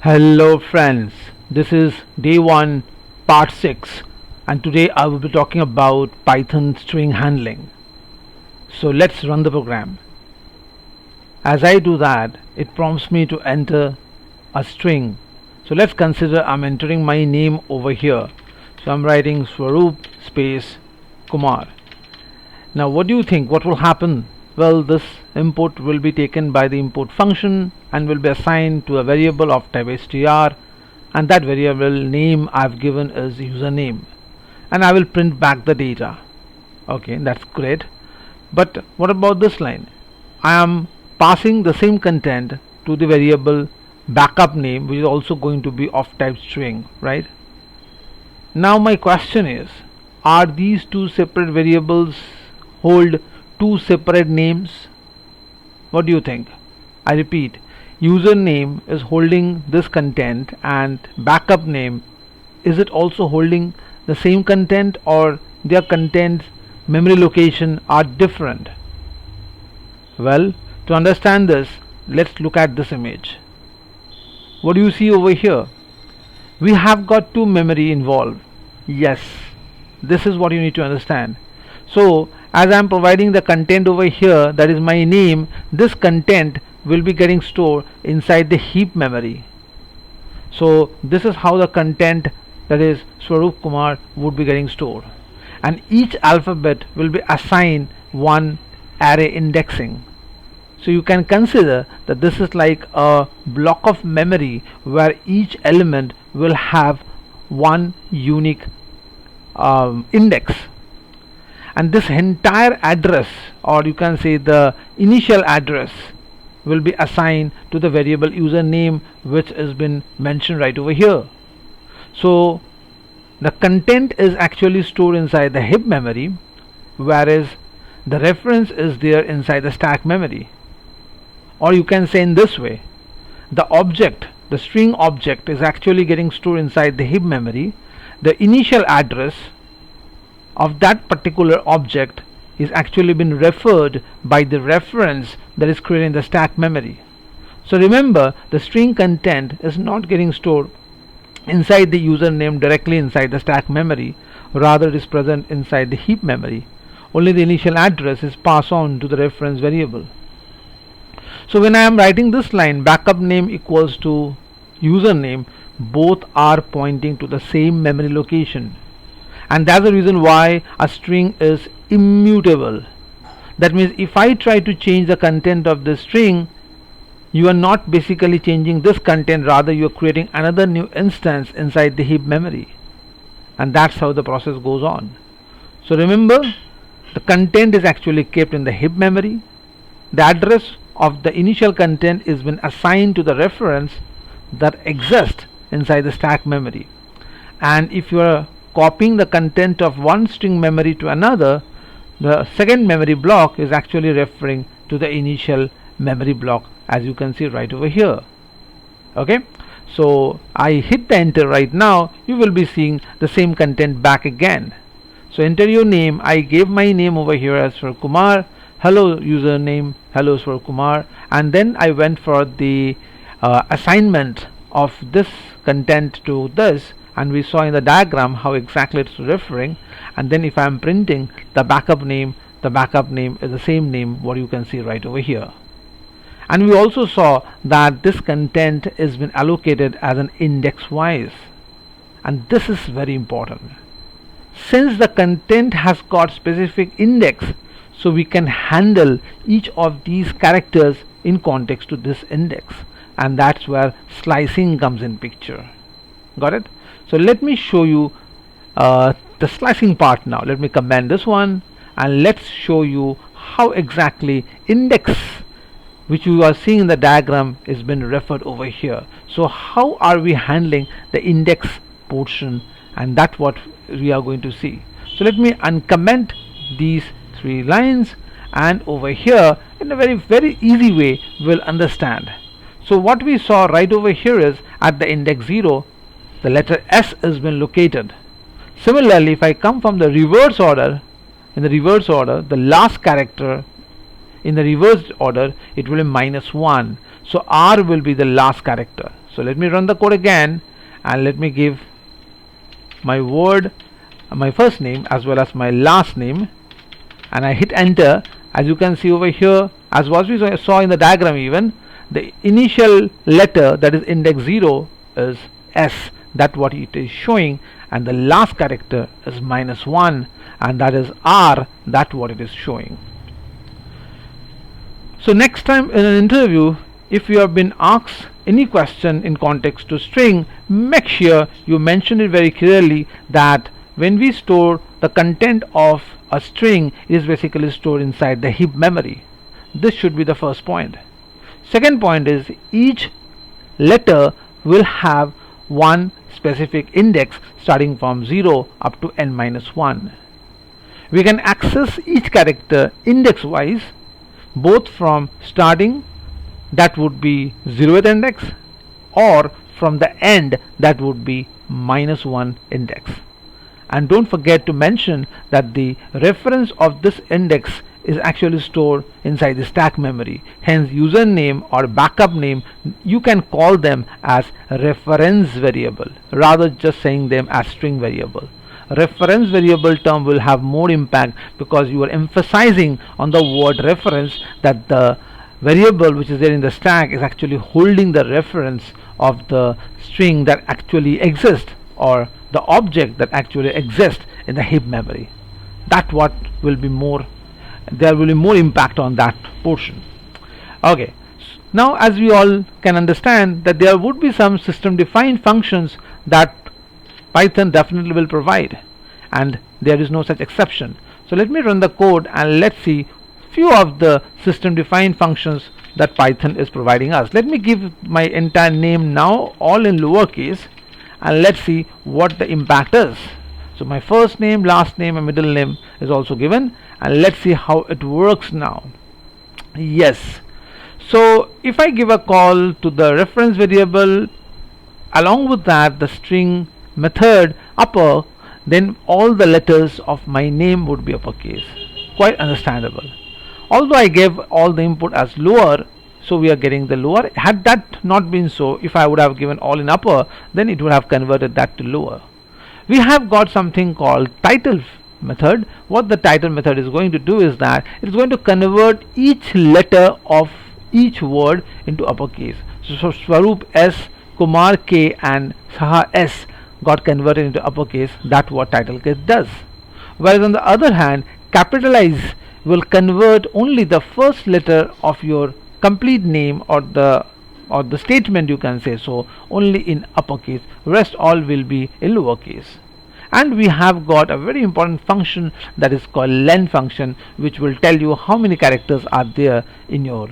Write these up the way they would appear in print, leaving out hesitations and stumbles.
Hello friends, this is day 1 part 6 and today I will be talking about Python string handling. So let's run the program. As I do that, it prompts me to enter a string. So let's consider I'm entering my name over here. So I'm writing Swaroop space Kumar. Now what do you think? What will happen? Well, this input will be taken by the input function and will be assigned to a variable of type str, and that variable name I've given is username, and I will print back the data. Okay, that's great. But what about this line? I am passing the same content to the variable backup name, which is also going to be of type string, right? Now my question is, are these two separate variables hold two separate names? What do you think? I repeat, username is holding this content and backup name, is it also holding the same content, or their contents memory location are different? Well, to understand this, let's look at this image. What do you see over here? We have got two memory involved. Yes, this is what you need to understand. So as I am providing the content over here, that is my name, this content will be getting stored inside the heap memory. So this is how the content, that is Swaroop Kumar, would be getting stored, and each alphabet will be assigned one array indexing. So you can consider that this is like a block of memory where each element will have one unique index, and this entire address, or you can say the initial address, will be assigned to the variable username, which has been mentioned right over here. So the content is actually stored inside the heap memory, whereas the reference is there inside the stack memory. Or you can say in this way, the object, the string object, is actually getting stored inside the heap memory. The initial address of that particular object is actually been referred by the reference that is created in the stack memory. So remember, the string content is not getting stored inside the username directly inside the stack memory, rather it is present inside the heap memory. Only the initial address is passed on to the reference variable. So when I am writing this line, backup name equals to username, both are pointing to the same memory location, and that's the reason why a string is immutable. That means if I try to change the content of the string, you are not basically changing this content, rather you are creating another new instance inside the heap memory, and that's how the process goes on. So remember, the content is actually kept in the heap memory. The address of the initial content is been assigned to the reference that exists inside the stack memory, and if you are copying the content of one string memory to another, the second memory block is actually referring to the initial memory block, as you can see right over here. Okay, so I hit the enter right now, you will be seeing the same content back again. So enter your name. I gave my name over here as for Kumar. Hello username, hello for Kumar, and then I went for the assignment of this content to this, and we saw in the diagram how exactly it's referring. And then if I am printing the backup name is the same name what you can see right over here. And we also saw that this content has been allocated as an index wise, and this is very important. Since the content has got specific index, so we can handle each of these characters in context to this index, and that's where slicing comes in picture. Got it? So let me show you the slicing part now. Let me comment this one, and let's show you how exactly index, which you are seeing in the diagram, is been referred over here. So how are we handling the index portion, and that's what we are going to see. So let me uncomment these three lines, and over here in a very easy way we'll understand. So what we saw right over here is at the index 0, the letter S has been located. Similarly, if I come from the reverse order, in the reverse order, the last character in the reversed order, it will be -1. So R will be the last character. So let me run the code again, and let me give my word, my first name as well as my last name, and I hit enter. As you can see over here, as what we saw in the diagram, even the initial letter, that is index 0, is S, that what it is showing, and the last character is -1, and that is R, that what it is showing. So next time in an interview, if you have been asked any question in context to string, make sure you mention it very clearly that when we store the content of a string, it is basically stored inside the heap memory. This should be the first point. Second point is each letter will have one specific index starting from 0 up to n-1. We can access each character index wise, both from starting, that would be 0th index, or from the end, that would be -1 index. And don't forget to mention that the reference of this index is actually stored inside the stack memory. Hence username or backup name, you can call them as reference variable rather just saying them as string variable. Reference variable term will have more impact because you are emphasizing on the word reference, that the variable which is there in the stack is actually holding the reference of the string that actually exists, or the object that actually exists in the heap memory. That what will be more, there will be more impact on that portion. Okay, now as we all can understand that there would be some system defined functions that Python definitely will provide, and there is no such exception. So let me run the code and let's see few of the system defined functions that Python is providing us. Let me give my entire name now all in lowercase, and let's see what the impact is. So my first name, last name and middle name is also given, and let's see how it works now. Yes, so if I give a call to the reference variable, along with that the string method upper, then all the letters of my name would be uppercase. Quite understandable. Although I gave all the input as lower, so we are getting the lower. Had that not been so, if I would have given all in upper, then it would have converted that to lower. We have got something called title method. What the title method is going to do is that it is going to convert each letter of each word into uppercase. So Swaroop S, Kumar K and Saha S got converted into uppercase. That's what title case does. Whereas on the other hand, capitalize will convert only the first letter of your complete name, or the statement you can say so, only in uppercase. Rest all will be in lowercase. And we have got a very important function that is called len function, which will tell you how many characters are there in your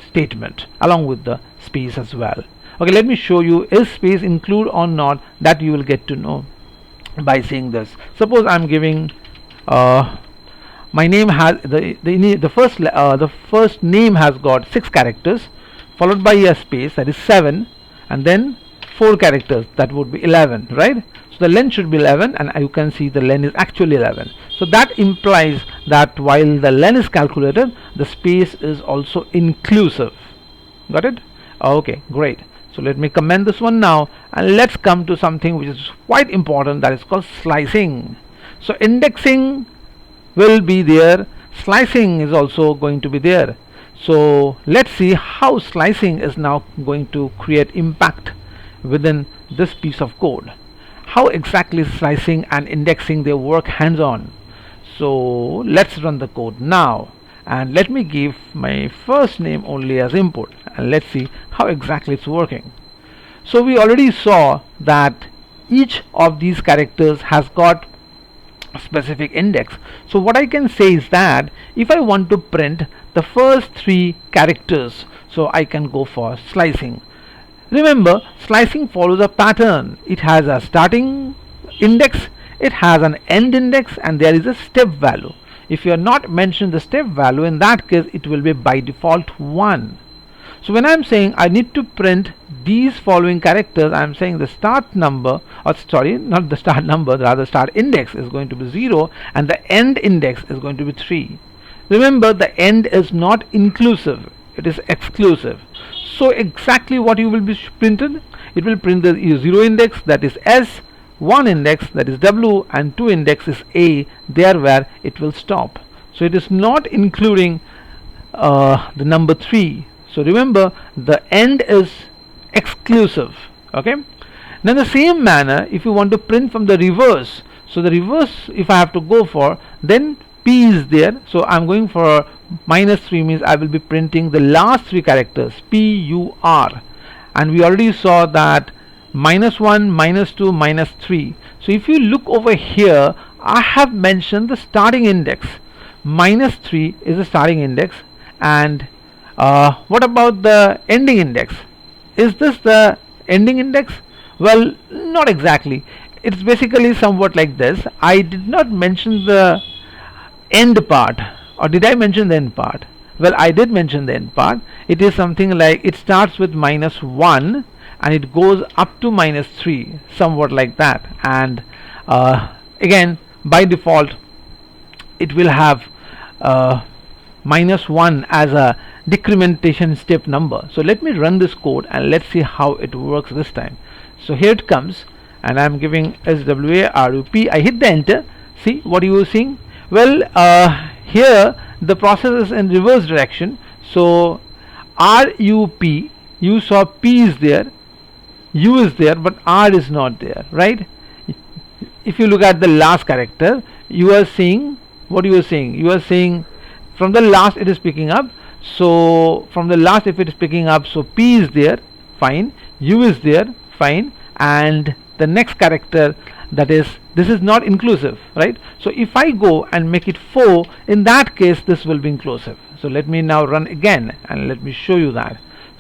statement, along with the space as well. Okay, let me show you, is space include or not, that you will get to know by seeing this. Suppose I'm giving my name has the first name has got 6 characters, followed by a space, that is 7, and then 4 characters, that would be 11, right? So the len should be 11, and you can see the len is actually 11. So that implies that while the len is calculated, the space is also inclusive. Got it? Okay, great. So let me comment this one now, and let's come to something which is quite important, that is called slicing. So indexing will be there, slicing is also going to be there. So let's see how slicing is now going to create impact within this piece of code. How exactly slicing and indexing they work hands-on. So let's run the code now, and let me give my first name only as input, and let's see how exactly it's working. So we already saw that each of these characters has got a specific index. So what I can say is that if I want to print the first 3 characters, so I can go for slicing. Remember, slicing follows a pattern. It has a starting index, it has an end index, and there is a step value. If you are not mentioning the step value, in that case it will be by default 1. So when I am saying I need to print these following characters, I am saying the start number, or sorry, not the start number, rather start index is going to be 0, and the end index is going to be 3. Remember, the end is not inclusive, it is exclusive. So exactly what you will be printed, it will print the 0 index, that is S, 1 index, that is W, and 2 index is A, there where it will stop. So it is not including the number 3. So remember, the end is exclusive. Okay. Now in the same manner, if you want to print from the reverse, so the reverse, if I have to go for, then P is there. So I'm going for -3, means I will be printing the last 3 characters, P, U, R, and we already saw that -1, -2, -3. So if you look over here, I have mentioned the starting index. -3 is the starting index, and what about the ending index? Is this the ending index? Well, not exactly. It's basically somewhat like this. I did not mention the end part, or did I mention the end part? Well, I did mention the end part. It is something like, it starts with -1 and it goes up to -3, somewhat like that. And again, by default, it will have -1 as a decrementation step number. So let me run this code and let's see how it works this time. So here it comes, and I'm giving SWARUP. I hit the enter. See what you are seeing? Well, here the process is in reverse direction. So RUP, you saw P is there, U is there, but R is not there, right? If you look at the last character, you are seeing what you are seeing. You are seeing from the last it is picking up. So from the last, if it is picking up, so P is there, fine, U is there, fine, and the next character, that is, this is not inclusive, right? So if I go and make it 4, in that case this will be inclusive. So let me now run again and let me show you that.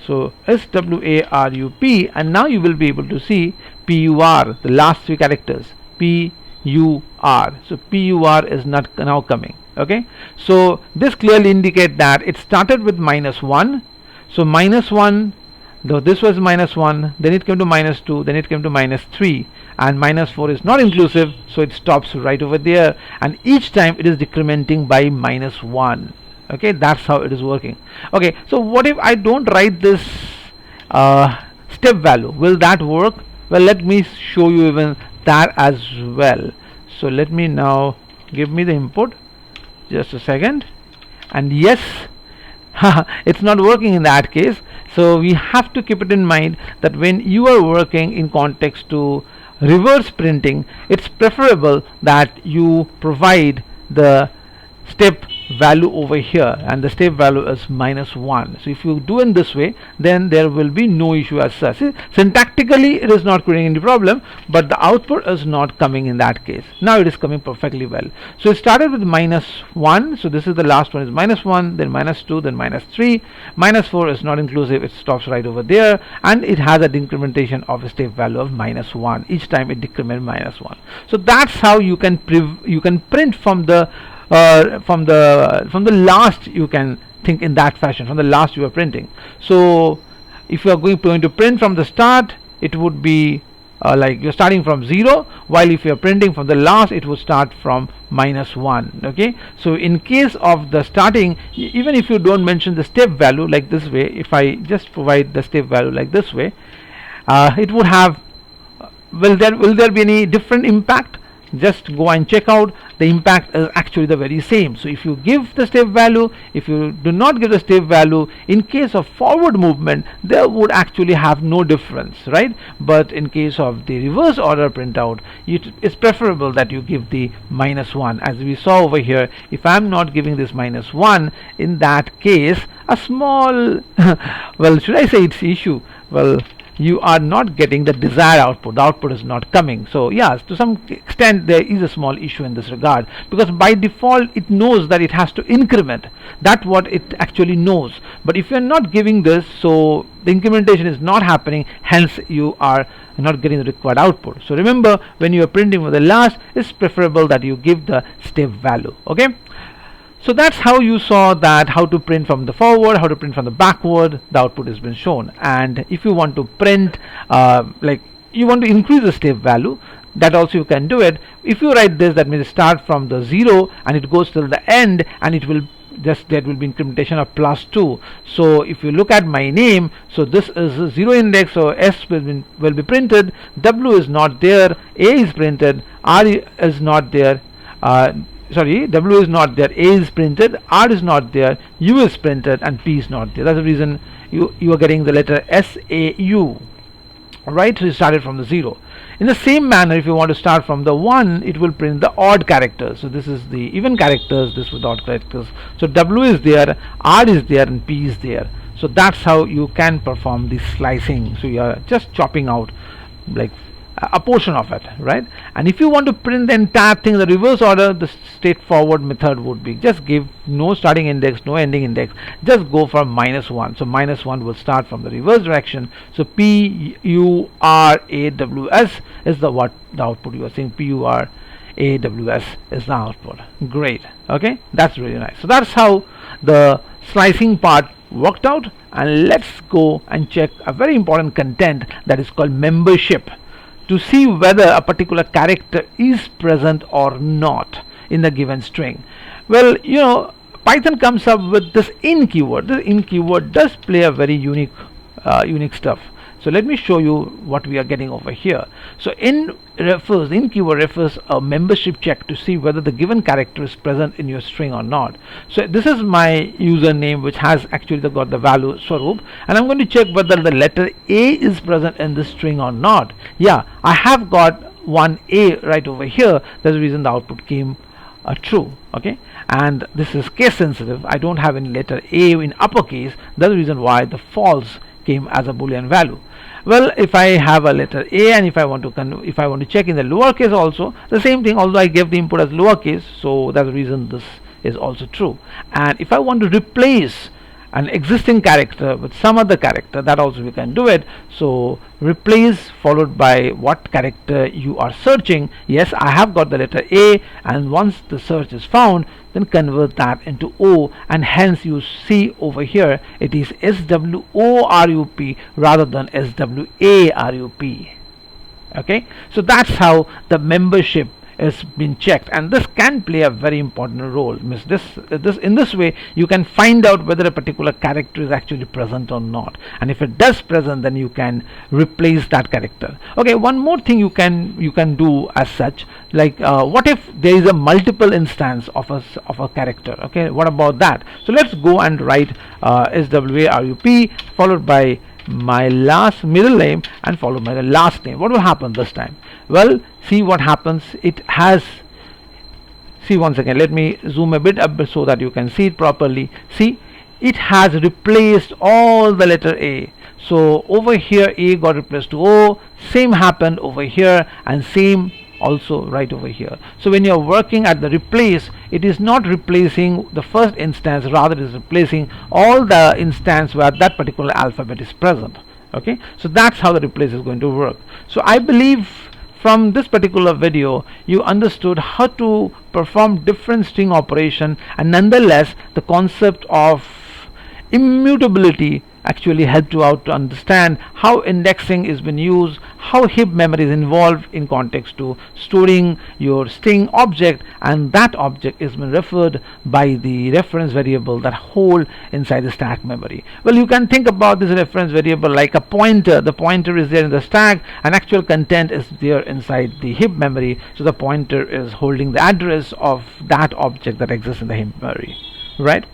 So SWARUP, and now you will be able to see PUR, the last 3 characters, PUR. So PUR is not now coming. Okay, so this clearly indicates that it started with -1. So -1, though this was -1, then it came to -2, then it came to -3, and -4 is not inclusive, so it stops right over there, and each time it is decrementing by -1. Okay, that's how it is working. Okay, so what if I don't write this step value? Will that work? Well, let me show you even that as well. So let me now give me the input. Just a second, and yes, it's not working in that case. So we have to keep it in mind that when you are working in context to reverse printing, it's preferable that you provide the step value over here, and the step value is -1. So if you do in this way, then there will be no issue as such. See, syntactically it is not creating any problem, but the output is not coming in that case. Now it is coming perfectly well. So it started with -1, so this is the last one is -1, then -2, then -3, -4 is not inclusive, it stops right over there, and it has a decrementation of a step value of -1. Each time it decrements -1. So that's how you can print from the last. You can think in that fashion, from the last you are printing. So if you are going to print from the start, it would be like you're starting from 0, while if you are printing from the last, it would start from -1. Okay, so in case of the starting, even if you don't mention the step value like this way, if I just provide the step value like this way, it would have, will there be any different impact? Just go and check out. The impact is actually the very same. So if you give the step value, if you do not give the step value, in case of forward movement, there would actually have no difference, right? But in case of the reverse order printout, it is preferable that you give the -1. As we saw over here, if I'm not giving this -1, in that case a small well, should I say it's issue? Well, you are not getting the desired output. The output is not coming. So yes, to some extent there is a small issue in this regard, because by default it knows that it has to increment. That's what it actually knows. But if you are not giving this, so the incrementation is not happening, hence you are not getting the required output. So remember, when you are printing for the last, it's preferable that you give the step value. Okay, so that's how you saw that how to print from the forward, how to print from the backward. The output has been shown. And if you want to print like you want to increase the step value, that also you can do it. If you write this, that means start from the 0 and it goes till the end, and it will just there will be incrementation of +2. So if you look at my name, so this is a 0 index, so S will be printed, W is not there, A is printed, R is not there, sorry, W is not there, A is printed, R is not there, U is printed, and P is not there. That's the reason you are getting the letter SAU. Right, so you started from the 0. In the same manner, if you want to start from the 1, it will print the odd characters. So this is the even characters, this with odd characters. So W is there, R is there, and P is there. So that's how you can perform the slicing. So you are just chopping out like a portion of it, right? And if you want to print the entire thing in the reverse order, the straightforward method would be just give no starting index, no ending index, just go from -1. So -1 will start from the reverse direction. So PURAWS is the output you are seeing. PURAWS is the output. Great. Okay, that's really nice. So that's how the slicing part worked out. And let's go and check a very important content that is called membership, to see whether a particular character is present or not in the given string. Well, Python comes up with this in keyword. This in keyword does play a very unique stuff. So let me show you what we are getting over here. So in keyword refers a membership check to see whether the given character is present in your string or not. So this is my username, which has actually got the value Swaroop, and I'm going to check whether the letter A is present in this string or not. Yeah, I have got one A right over here. That's the reason the output came true. Okay, and this is case sensitive. I don't have any letter A in uppercase. That's the reason why the false came as a Boolean value. Well, if I have a letter A, and if I want to check in the lowercase also, the same thing, although I gave the input as lowercase, so that's the reason this is also true. And if I want to replace an existing character with some other character, that also we can do it. So replace followed by what character you are searching. Yes, I have got the letter A, and once the search is found, then convert that into O, and hence you see over here it is SWORUP rather than SWARUP. Okay, so that's how the membership is been checked, and this can play a very important role. In this way you can find out whether a particular character is actually present or not, and if it does present, then you can replace that character. Okay, one more thing you can do as such, like what if there is a multiple instance of a character? Okay, what about that? So let's go and write SWARUP followed by my last middle name and followed by the last name. What will happen this time? Well, see what happens. It has, see, once again, let me zoom a bit up so that you can see it properly. See, it has replaced all the letter A. So over here A got replaced to O, same happened over here, and same also right over here. So when you are working at the replace, it is not replacing the first instance, rather it is replacing all the instance where that particular alphabet is present. Okay, so that's how the replace is going to work. So I believe from this particular video you understood how to perform different string operation, and nonetheless the concept of immutability actually helped you out to understand how indexing is been used, how heap memory is involved in context to storing your string object, and that object is been referred by the reference variable that hold inside the stack memory. Well, you can think about this reference variable like a pointer. The pointer is there in the stack, and actual content is there inside the heap memory, so the pointer is holding the address of that object that exists in the heap memory, right?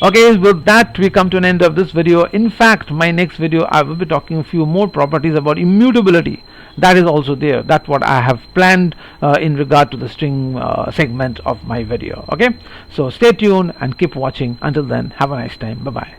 Okay, with that we come to an end of this video. In fact, my next video I will be talking a few more properties about immutability. That is also there. That's what I have planned in regard to the string segment of my video. Okay, so stay tuned and keep watching. Until then, have a nice time. Bye bye.